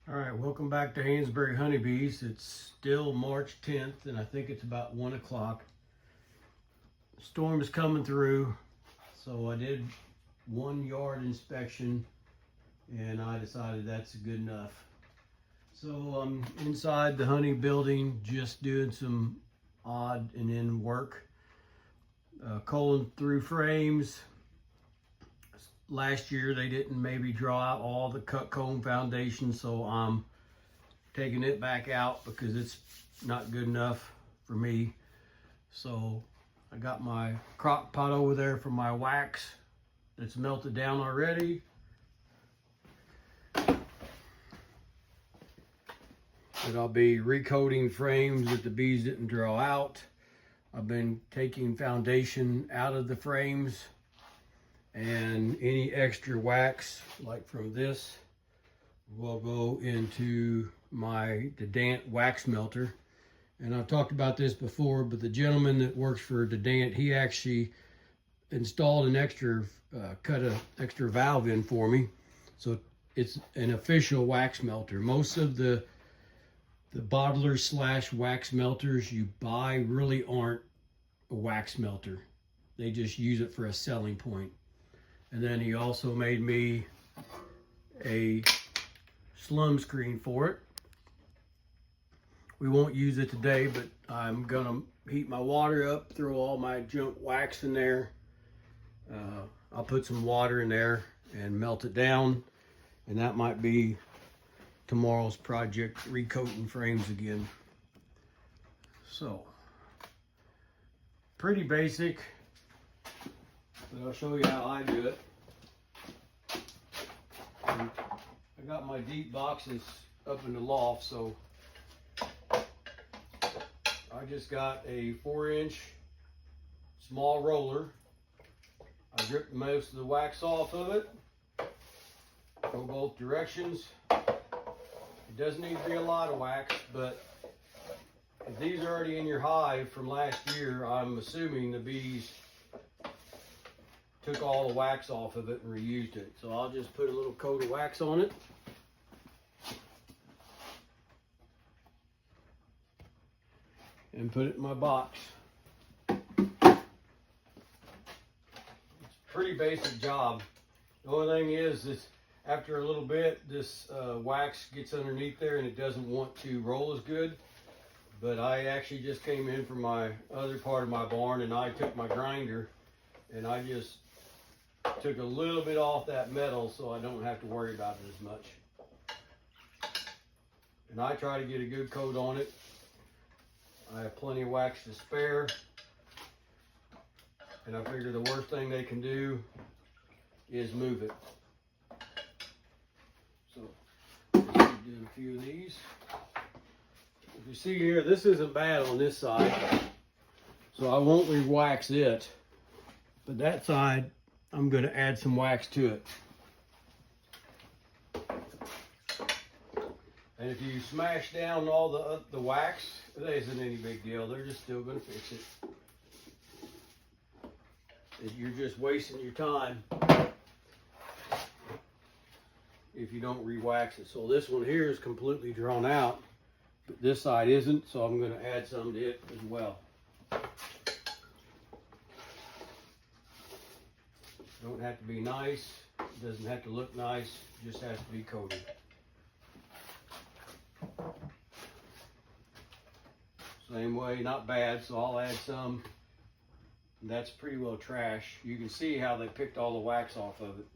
All right, welcome back to Hansberry Honeybees. It's still March 10th, and I think it's about 1 o'clock. Storm is coming through, so I did 1 yard inspection, and I decided that's good enough. So I'm inside the honey building, just doing some odd and end work, culling through frames. Last year they didn't maybe draw out all the cut comb foundation, so I'm taking it back out because it's not good enough for me. So I got my crock pot over there for my wax that's melted down already. And I'll be recoating frames that the bees didn't draw out. I've been taking foundation out of the frames, and any extra wax, like from this, will go into my Dedant wax melter. And I've talked about this before, but the gentleman that works for Dedant, he actually installed an extra, cut an extra valve in for me. So it's an official wax melter. Most of the bottler slash wax melters you buy really aren't a wax melter. They just use it for a selling point. And then he also made me a slum screen for it. We won't use it today, but I'm gonna heat my water up, throw all my junk wax in there. I'll put some water in there and melt it down, and that might be tomorrow's project, recoating frames again. So, pretty basic, but I'll show you how I do it. And I got my deep boxes up in the loft, so I just got a 4-inch small roller. I dripped most of the wax off of it. Go both directions. It doesn't need to be a lot of wax, but if these are already in your hive from last year, I'm assuming the bees took all the wax off of it and reused it. So I'll just put a little coat of wax on it. And put it in my box. It's a pretty basic job. The only thing is after a little bit, this wax gets underneath there and it doesn't want to roll as good. But I actually just came in from my other part of my barn, and I took my grinder and I just took a little bit off that metal so I don't have to worry about it as much. And I try to get a good coat on it. I have plenty of wax to spare, and I figure the worst thing they can do is move it. So, just do a few of these. If you see here, this isn't bad on this side, so I won't re-wax it, but that side, I'm going to add some wax to it. And if you smash down all the wax, it isn't any big deal. They're just still going to fix it. You're just wasting your time if you don't re-wax it. So this one here is completely drawn out, but this side isn't, so I'm going to add some to it as well. Don't have to be nice, it doesn't have to look nice, it just has to be coated. Same way, not bad, so I'll add some. That's pretty well trash. You can see how they picked all the wax off of it.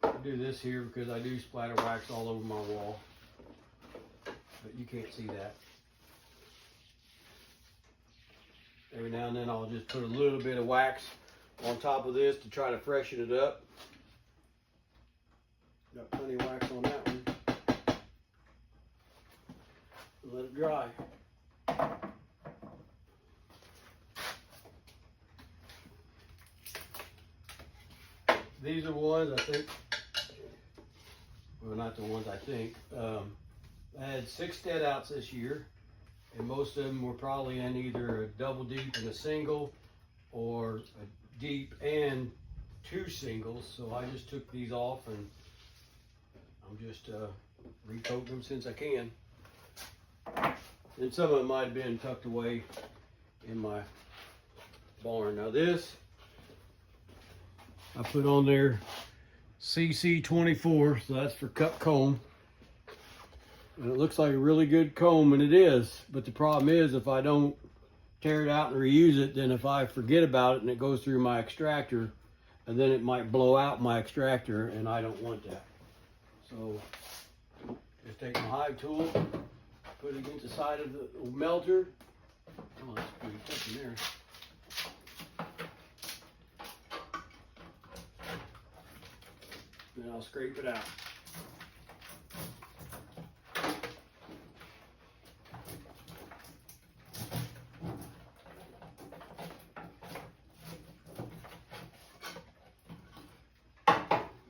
I do this here because I do splatter wax all over my wall, but you can't see that. Every now and then I'll just put a little bit of wax on top of this to try to freshen it up. Got plenty of wax on that one. Let it dry. These are ones I think, well, not the ones I think. I had 6 dead outs this year, and most of them were probably in either a double deep and a single, or a deep and 2 singles, so I just took these off and I'm just recoating them since I can. And some of them might have been tucked away in my barn. Now this, I put on there CC24, so that's for cut comb. And it looks like a really good comb, and it is. But the problem is, if I don't tear it out and reuse it, then if I forget about it and it goes through my extractor, and then it might blow out my extractor, and I don't want that. So just take my hive tool, put it against the side of the melter. Oh, that's pretty tough in there. Then I'll scrape it out.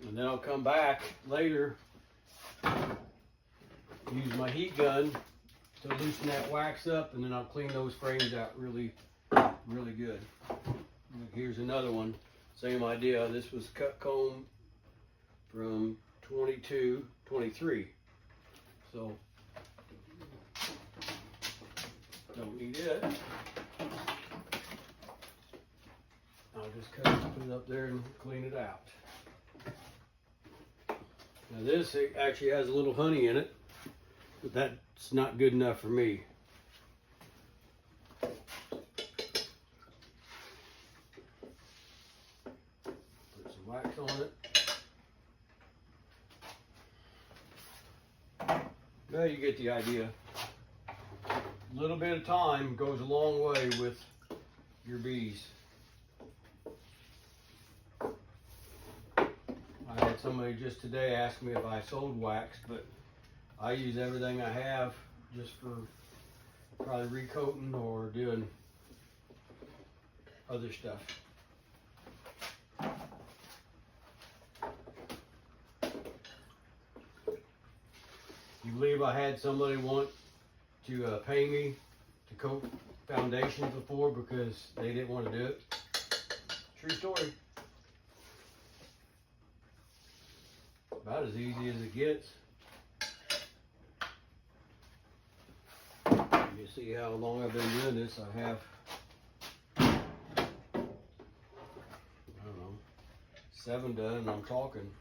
And then I'll come back later, use my heat gun to loosen that wax up, and then I'll clean those frames out really good. Here's another one, same idea. This was cut comb from 22, 23. So, don't need it. I'll just cut it, put it up there and clean it out. Now this actually has a little honey in it, but that's not good enough for me. Put some wax on it. Now you get the idea. A little bit of time goes a long way with your bees. I had somebody just today ask me if I sold wax, but I use everything I have just for probably recoating or doing other stuff. You believe I had somebody want to pay me to coat foundations before because they didn't want to do it? True story. About as easy as it gets. You see how long I've been doing this. I have, I don't know, 7 done, and I'm talking.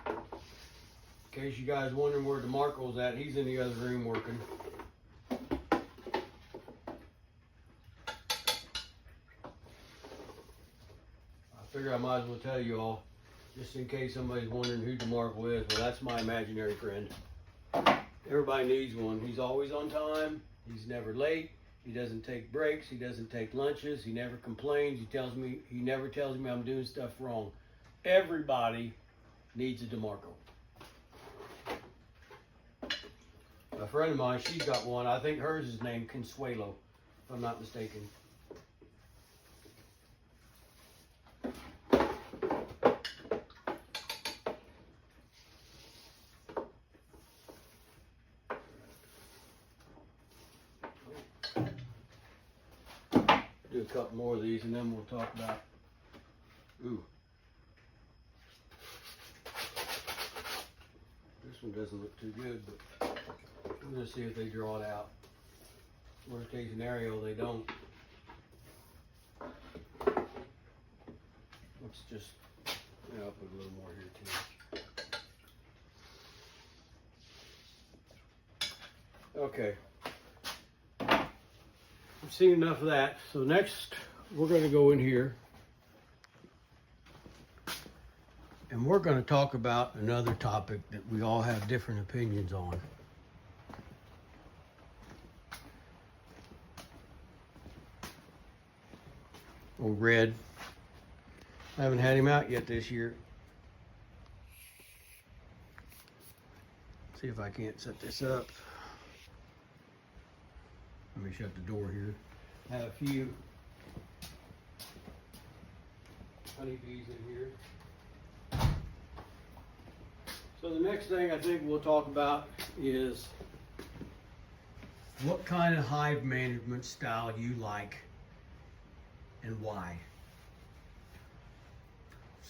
In case you guys wondering where DeMarco's at, he's in the other room working. I figure I might as well tell you all, just in case somebody's wondering who DeMarco is. Well, that's my imaginary friend. Everybody needs one. He's always on time. He's never late. He doesn't take breaks. He doesn't take lunches. He never complains. He never tells me I'm doing stuff wrong. Everybody needs a DeMarco. A friend of mine, she's got one. I think hers is named Consuelo, if I'm not mistaken. Do a couple more of these and then we'll talk about, ooh. This one doesn't look too good, but we're gonna see if they draw it out. Worst case scenario, they don't. Let's just, I'll put a little more here too. Okay. I've seen enough of that. So next, we're gonna go in here and we're gonna talk about another topic that we all have different opinions on. Old Red. I haven't had him out yet this year. See if I can't set this up. Let me shut the door here. I have a few honeybees in here. So the next thing I think we'll talk about is what kind of hive management style you like and why.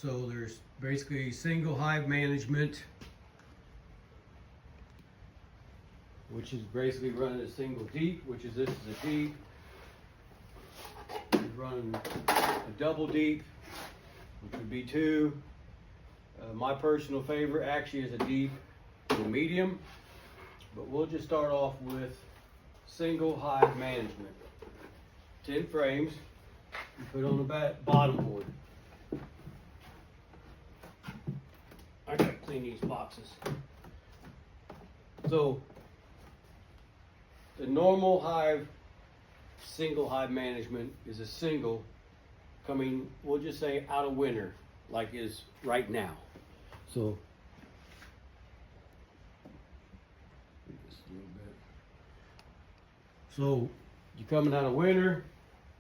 So there's basically single hive management, which is basically running a single deep, which is this is a deep. You're running a double deep, which would be 2. My personal favorite actually is a deep and a medium, but we'll just start off with single hive management. 10 frames, you put on the bottom board. I gotta clean these boxes. So the normal hive, single hive management is a single coming, we'll just say out of winter, like is right now. So just a little bit. So you're coming out of winter,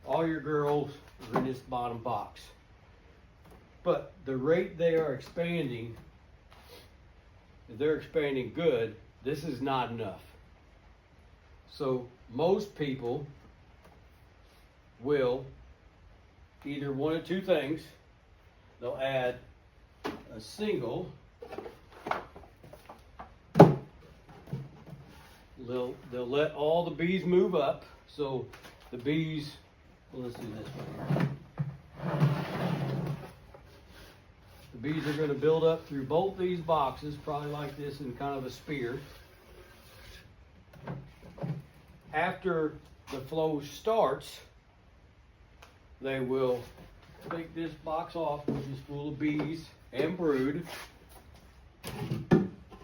all your girls are in this bottom box. But the rate they are expanding, if they're expanding good, this is not enough. So most people will either one of 2 things. They'll add a single. They'll let all the bees move up. So the bees, well, let's do this right here. The bees are going to build up through both these boxes, probably like this in kind of a spear. After the flow starts, they will take this box off, which is full of bees and brood.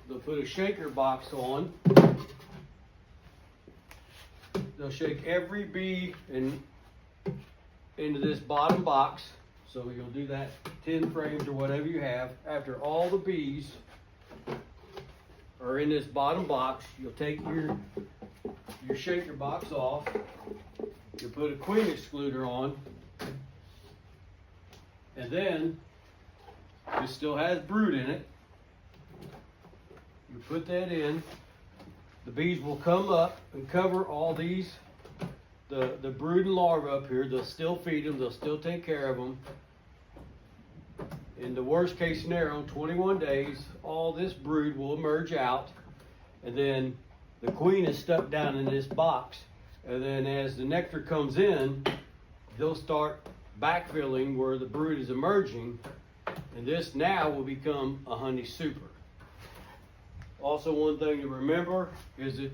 They'll put a shaker box on. They'll shake every bee into this bottom box. So you'll do that 10 frames or whatever you have. After all the bees are in this bottom box, you'll take your shaker box off. You'll put a queen excluder on. And then, this still has brood in it. You put that in. The bees will come up and cover all these, the brood and larvae up here. They'll still feed them. They'll still take care of them. In the worst case scenario, 21 days, all this brood will emerge out. And then the queen is stuck down in this box. And then as the nectar comes in, they'll start backfilling where the brood is emerging, and this now will become a honey super. Also, one thing to remember is that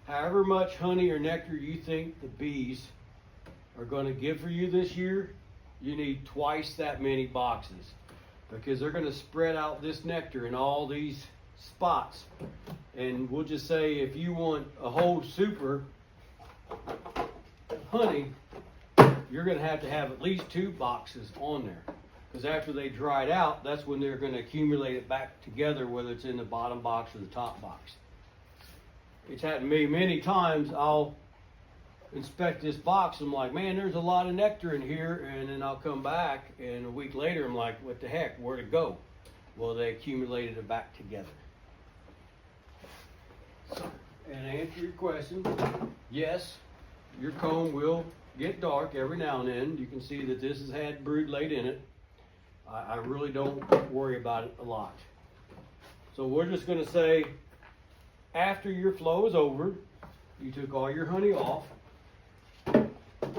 however much honey or nectar you think the bees are going to give for you this year, you need twice that many boxes, because they're going to spread out this nectar in all these spots. And we'll just say if you want a whole super honey, you're going to have at least 2 boxes on there, because after they dry it out, that's when they're going to accumulate it back together, whether it's in the bottom box or the top box. It's happened to me many times. I'll inspect this box, I'm like, man, there's a lot of nectar in here, and then I'll come back and a week later I'm like, what the heck, where'd it go? Well, they accumulated it back together. And to answer your question, yes, your comb will get dark every now and then. You can see that this has had brood laid in it. I really don't worry about it a lot. So we're just going to say, after your flow is over, you took all your honey off,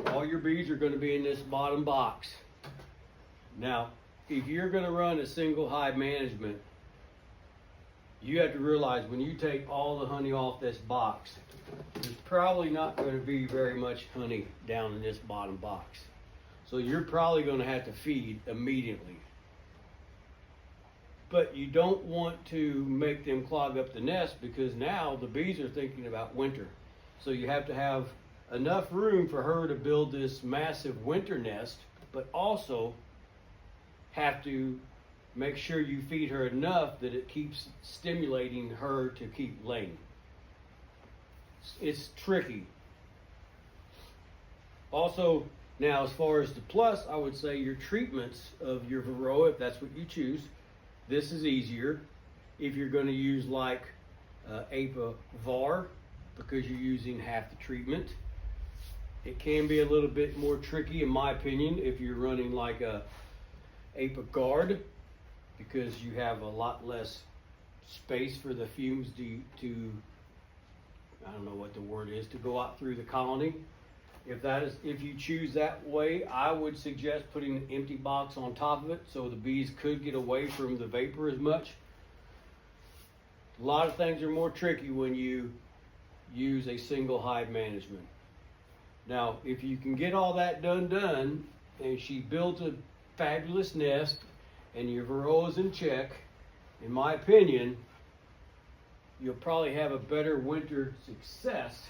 all your bees are going to be in this bottom box. Now, if you're going to run a single hive management, you have to realize when you take all the honey off this box, there's probably not going to be very much honey down in this bottom box. So you're probably going to have to feed immediately. But you don't want to make them clog up the nest, because now the bees are thinking about winter. So you have to have enough room for her to build this massive winter nest, but also have to make sure you feed her enough that it keeps stimulating her to keep laying. It's tricky. Also, now as far as the plus, I would say your treatments of your varroa, if that's what you choose, this is easier. If you're going to use like Apivar, because you're using half the treatment, it can be a little bit more tricky in my opinion if you're running like a apron guard because you have a lot less space for the fumes to I don't know what the word is, to go out through the colony. If you choose that way, I would suggest putting an empty box on top of it so the bees could get away from the vapor as much. A lot of things are more tricky when you use a single hive management. Now, if you can get all that done, and she builds a fabulous nest, and your varroa is in check, in my opinion, you'll probably have a better winter success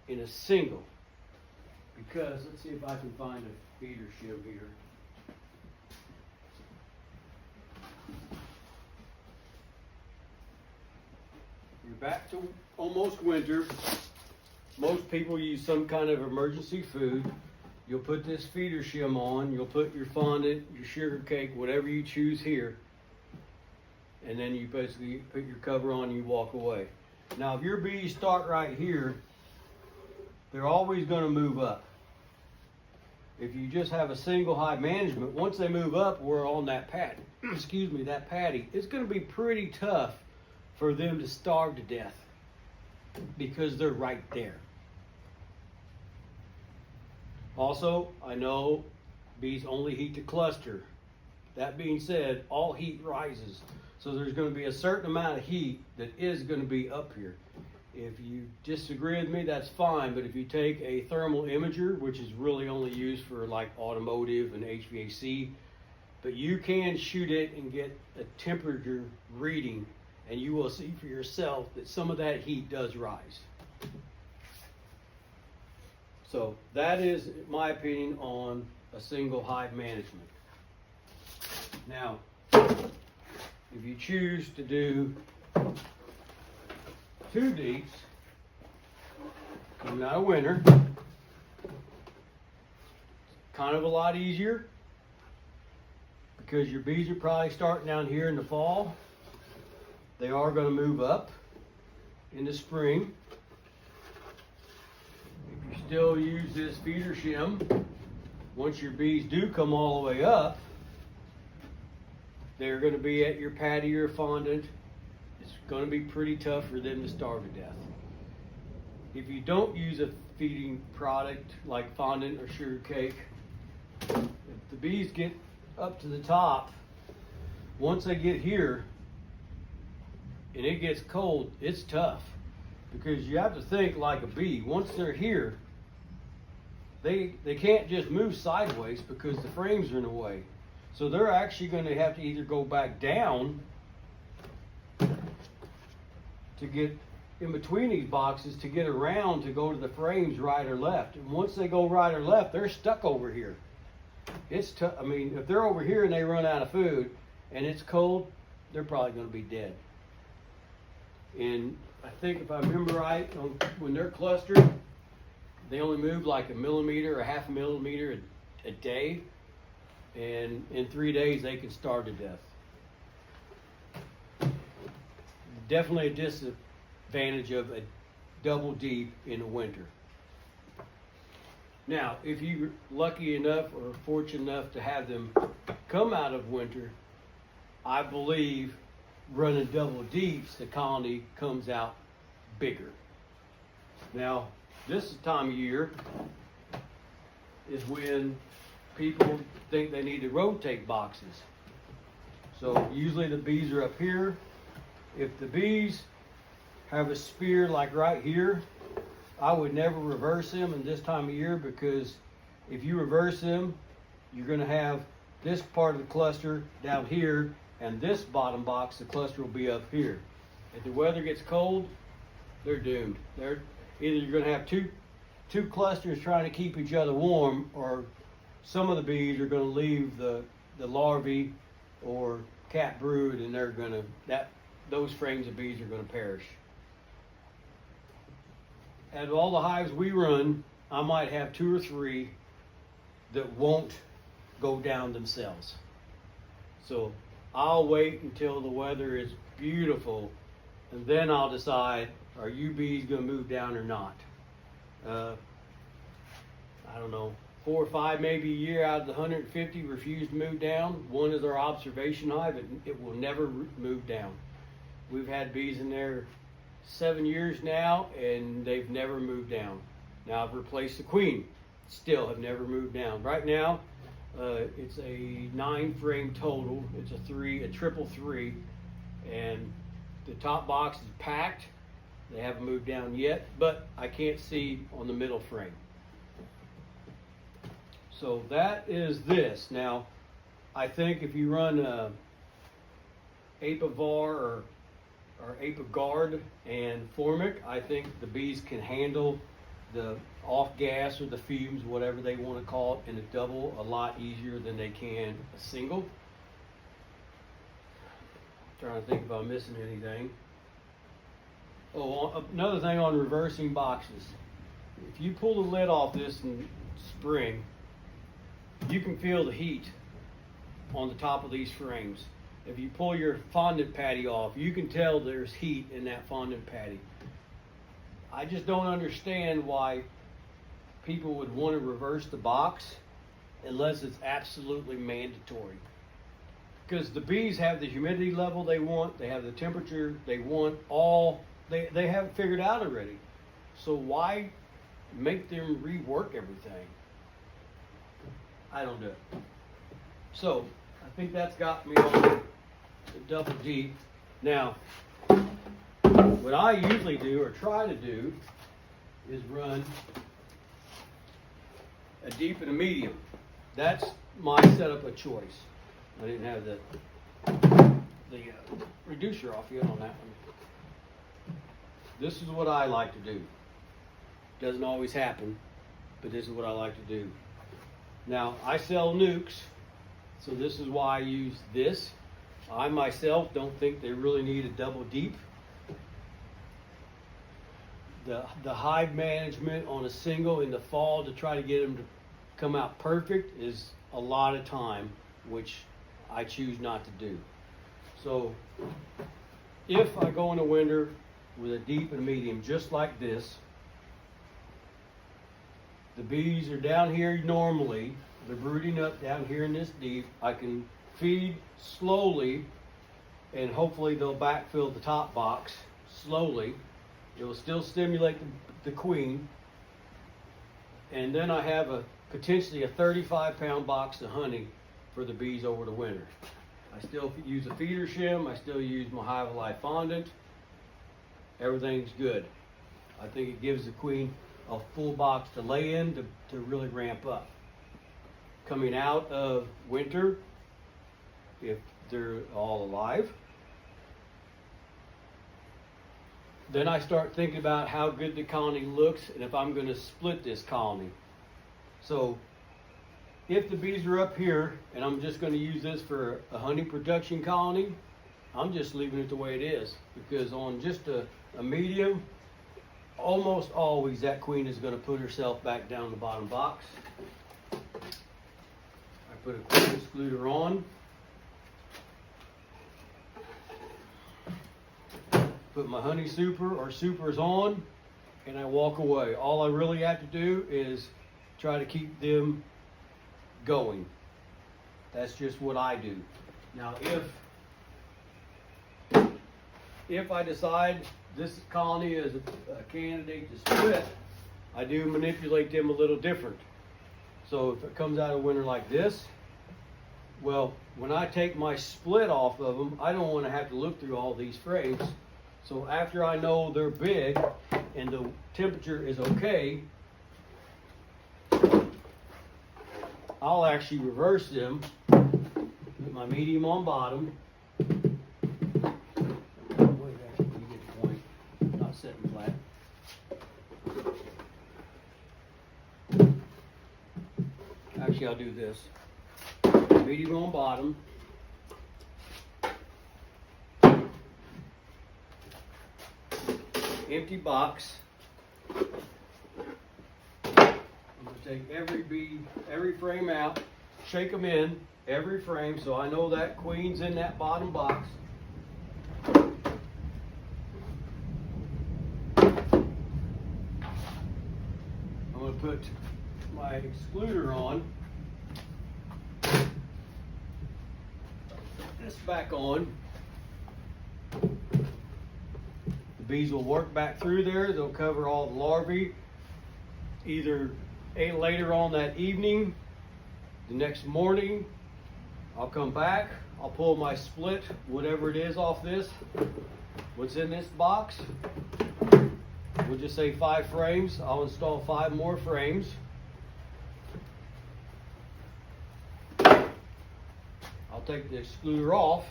in a single. Because, let's see if I can find a feeder shim here. You're back to almost winter. Most people use some kind of emergency food. You'll put this feeder shim on, you'll put your fondant, your sugar cake, whatever you choose here, and then you basically put your cover on and you walk away. Now if your bees start right here, they're always going to move up. If you just have a single hive management, once they move up, we're on that patty, excuse me, that patty, it's going to be pretty tough for them to starve to death because they're right there. Also, I know bees only heat the cluster. That being said, all heat rises. So there's going to be a certain amount of heat that is going to be up here. If you disagree with me, that's fine, but if you take a thermal imager, which is really only used for like automotive and HVAC, but you can shoot it and get a temperature reading, and you will see for yourself that some of that heat does rise. So that is my opinion on a single hive management. Now, if you choose to do 2 deeps, coming out of winter, kind of a lot easier because your bees are probably starting down here in the fall. They are going to move up in the spring. If you still use this feeder shim, once your bees do come all the way up, they're going to be at your patty or fondant. It's going to be pretty tough for them to starve to death. If you don't use a feeding product like fondant or sugar cake, if the bees get up to the top, once they get here and it gets cold, it's tough. Because you have to think like a bee. Once they're here, they can't just move sideways because the frames are in the way. So they're actually going to have to either go back down to get in between these boxes to get around to go to the frames right or left. And once they go right or left, they're stuck over here. It's tough. I mean, if they're over here and they run out of food and it's cold, they're probably going to be dead. And I think if I remember right, when they're clustered, they only move like a millimeter or half a millimeter a day. And in 3 days, they can starve to death. Definitely a disadvantage of a double deep in the winter. Now, if you're lucky enough or fortunate enough to have them come out of winter, I believe running double deeps, the colony comes out bigger. Now, this time of year is when people think they need to rotate boxes. So usually the bees are up here. If the bees have a spear like right here, I would never reverse them in this time of year, because if you reverse them, you're going to have this part of the cluster down here, and this bottom box, the cluster will be up here. If the weather gets cold, they're doomed. Either you're going to have two clusters trying to keep each other warm, or some of the bees are going to leave the larvae or cat brood, and they're going to those frames of bees are going to perish. Out of all the hives we run, I might have 2 or 3 that won't go down themselves. So I'll wait until the weather is beautiful, and then I'll decide, are you bees going to move down or not? I don't know, 4 or 5, maybe a year out of the 150 refuse to move down. One is our observation hive. It will never move down. We've had bees in there 7 years now, and they've never moved down. Now I've replaced the queen, still have never moved down. Right now, it's a 9 frame total. It's a triple three, and the top box is packed. They haven't moved down yet, but I can't see on the middle frame. So that is this. Now, I think if you run Apivar or Apiguard and Formic, I think the bees can handle the off gas or the fumes, whatever they want to call it, in a double a lot easier than they can a single. Trying to think if I'm missing anything. Oh, another thing on reversing boxes. If you pull the lid off this in spring, you can feel the heat on the top of these frames. If you pull your fondant patty off, you can tell there's heat in that fondant patty. I just don't understand why people would want to reverse the box unless it's absolutely mandatory. Because the bees have the humidity level they want, they have the temperature they want, they have it figured out already. So why make them rework everything? I don't do it. So I think that's got me on the double deep. Now, what I usually do or try to do is run a deep and a medium. That's my setup of choice. I didn't have the reducer off yet on that one. This is what I like to do. Doesn't always happen, but this is what I like to do. Now, I sell nukes, so this is why I use this. I myself don't think they really need a double deep. The hive management on a single in the fall to try to get them to come out perfect is a lot of time, which I choose not to do. So if I go in the winter with a deep and medium just like this, the bees are down here normally, they're brooding up down here in this deep. I can feed slowly and hopefully they'll backfill the top box slowly. It will still stimulate the queen. And then I have potentially a 35-pound box of honey for the bees over the winter. I still use a feeder shim. I still use my Hive Alive fondant. Everything's good. I think it gives the queen a full box to lay in to really ramp up. Coming out of winter, if they're all alive, then I start thinking about how good the colony looks and if I'm going to split this colony. So if the bees are up here and I'm just going to use this for a honey production colony, I'm just leaving it the way it is, because on just a medium, almost always that queen is going to put herself back down the bottom box. I put a queen excluder on. Put my honey super or supers on, and I walk away. All I really have to do is try to keep them going. That's just what I do. Now, if I decide this colony is a candidate to split, I do manipulate them a little different. So if it comes out of winter like this, well, when I take my split off of them, I don't want to have to look through all these frames. So after I know they're big and the temperature is okay, I'll actually reverse them, put my medium on bottom. Wait, actually, you get the point, not sitting flat. Actually, I'll do this. Medium on bottom. Empty box. I'm going to take every frame out, shake them in, every frame, so I know that queen's in that bottom box. I'm going to put my my excluder on, this back on, the bees will work back through there. They'll cover all the larvae either later on that evening, the next morning. I'll come back, I'll pull my split, whatever it is, off this, what's in this box. We'll just say 5 frames. I'll install 5 more frames. I'll take the excluder off,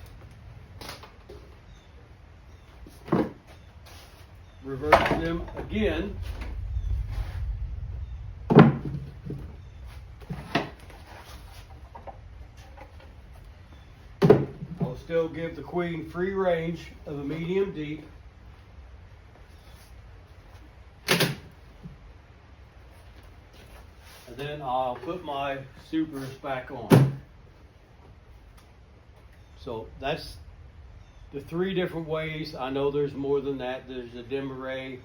reverse them again. I'll still give the queen free range of a medium deep. And then I'll put my supers back on. So that's the 3 different ways. I know there's more than that. There's a dim array.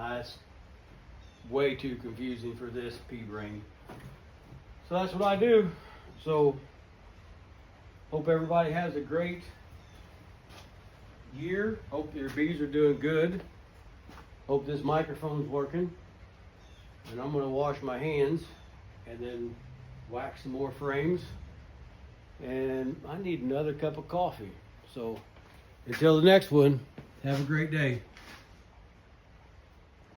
It's way too confusing for this pea brain. So that's what I do. So hope everybody has a great year. Hope your bees are doing good. Hope this microphone's working. And I'm going to wash my hands and then wax some more frames. And I need another cup of coffee. So until the next one, have a great day.